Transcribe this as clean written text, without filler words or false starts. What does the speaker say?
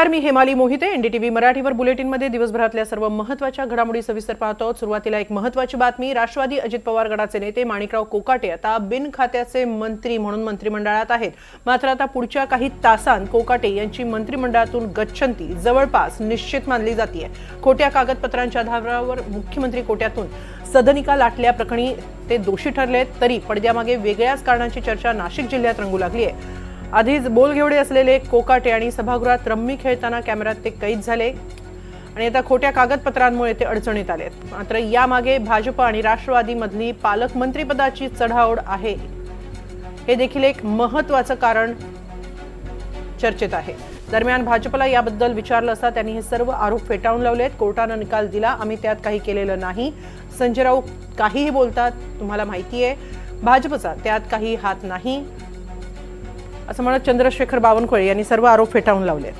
मी Hemali Mohite NDTV मराठीवर बुलेटिनमध्ये दिवसभरातल्या सर्व महत्त्वाच्या घडामोडी सविस्तर पाहतो। सुरुवातीला एक महत्त्वाची बातमी। राष्ट्रवादी अजित पवार गटाचे नेते माणिकराव कोकाटे आता बिन खात्याचे मंत्री म्हणून मंत्रिमंडळात आहेत। मात्र आता पुढच्या काही तासांत कोकाटे यांची मंत्रिमंडळातून गच्छंती जवळपास निश्चित मानली जाते। खोट्या कागदपत्रांच्या आधारावर मुख्यमंत्री कोट्यातून सदनिका लाटल्या प्रकरणी ते दोषी ठरलेत, तरी पडद्यामागे वेगळ्याच कारणांची चर्चा नाशिक जिल्ह्यात रंगू लागली आहे। आधीच बोलघेवडे असलेले कोकाटे आणि सभागृहात रम्मी खेळताना कॅमेऱ्यात ते कैद झाले आणि आता खोट्या कागदपत्रांमुळे ते अडचणीत आलेत। मात्र यामागे भाजप आणि राष्ट्रवादीमधली पालकमंत्रीपदाची चढाओढ आहे, हे देखील एक महत्त्वाचं कारण चर्चेत आहे। दरम्यान भाजपला याबद्दल विचारलं असता त्यांनी हे सर्व आरोप फेटाळून लावलेत। कोर्टाने निकाल दिला, आम्ही त्यात काही केलेलं नाही। संजय राऊत काहीही बोलतात, तुम्हाला माहिती आहे भाजपचा त्यात काही हात नाही, असं म्हणत चंद्रशेखर बावनकुळे यांनी सर्व आरोप फेटाळून लावले।